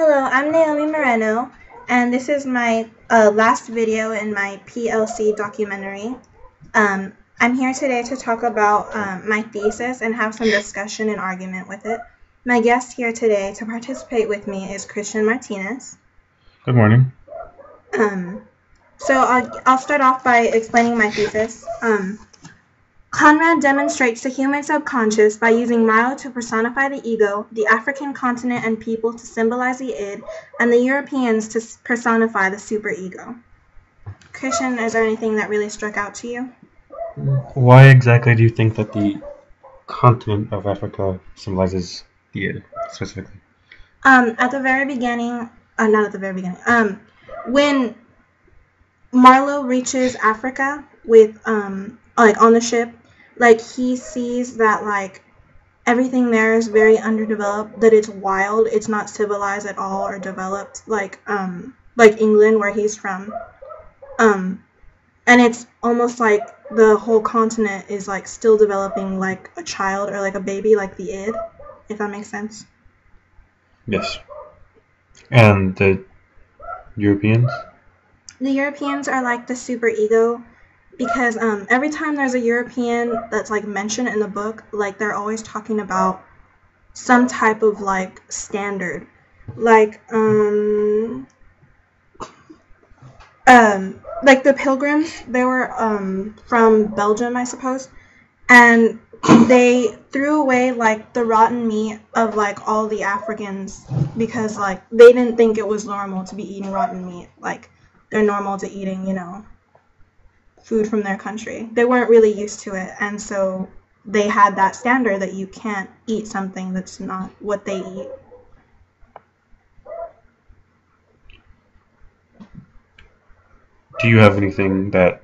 Hello, I'm Naomi Moreno, and this is my last video in my PLC documentary. I'm here today to talk about my thesis and have some discussion and argument with it. My guest here today to participate with me is Christian Martinez. Good morning. So I'll start off by explaining my thesis. Conrad demonstrates the human subconscious by using Milo to personify the ego, the African continent and people to symbolize the id, and the Europeans to personify the superego. Christian, is there anything that really struck out to you? Why exactly do you think that the continent of Africa symbolizes the id, specifically? At the very beginning, not at the very beginning, when Marlowe reaches Africa with, on the ship, he sees that, everything there is very underdeveloped, that it's wild, it's not civilized at all or developed, like England, where he's from. And it's almost like the whole continent is, still developing like a child or like a baby, like the id, if that makes sense. Yes. And the Europeans? The Europeans are like the superego, because every time there's a European that's mentioned in the book, they're always talking about some type of standard, the Pilgrims. They were from Belgium, I suppose, and they threw away the rotten meat of all the Africans because they didn't think it was normal to be eating rotten meat. They're normal to eating, food from their country. They weren't really used to it, and so they had that standard that you can't eat something that's not what they eat. Do you have anything that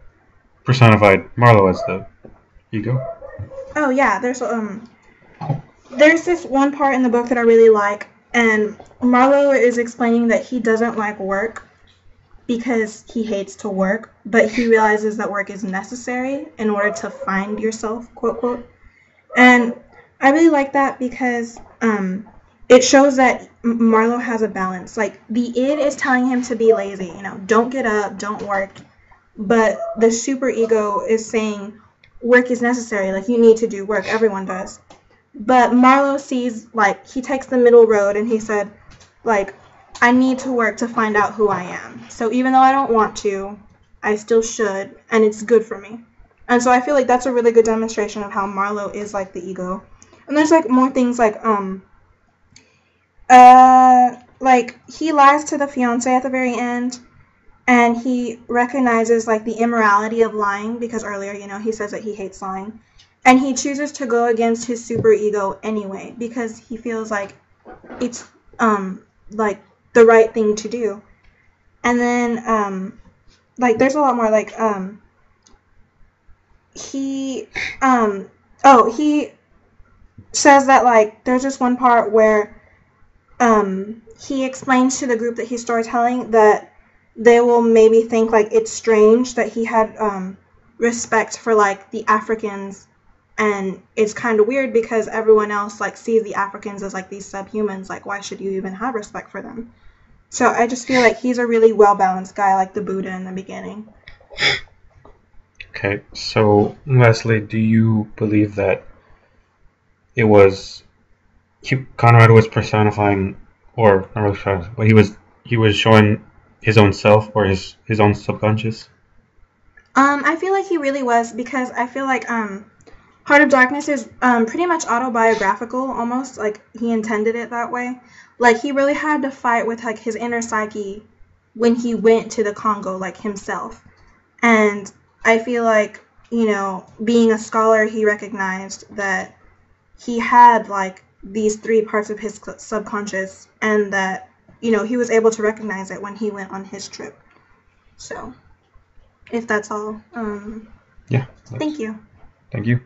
personified Marlowe as the ego? Oh yeah, there's this one part in the book that I really like, and Marlowe is explaining that he doesn't like work because he hates to work, but he realizes that work is necessary in order to find yourself, quote, quote. And I really like that because it shows that Marlowe has a balance. The id is telling him to be lazy, don't get up, don't work. But the superego is saying work is necessary, you need to do work, everyone does. But Marlowe sees, he takes the middle road and he said, I need to work to find out who I am. So even though I don't want to, I still should, and it's good for me. And so I feel like that's a really good demonstration of how Marlowe is the ego. And there's more things he lies to the fiance at the very end, and he recognizes the immorality of lying, because earlier, he says that he hates lying. And he chooses to go against his superego anyway, because he feels it's the right thing to do. And then there's a lot more he says that there's this one part where he explains to the group that he's storytelling that they will maybe think it's strange that he had respect for the Africans, and it's kind of weird because everyone else sees the Africans as these subhumans. Why should you even have respect for them? So I just feel he's a really well-balanced guy, like the Buddha in the beginning. Okay, so lastly, do you believe that it was Conrad was personifying, or not really personifying, but he was showing his own self or his own subconscious? I feel he really was, because I feel Heart of Darkness is pretty much autobiographical, almost. He intended it that way. He really had to fight with his inner psyche when he went to the Congo, himself. And I feel being a scholar, he recognized that he had these three parts of his subconscious, and that he was able to recognize it when he went on his trip. So if that's all, yeah, thank you. Thank you.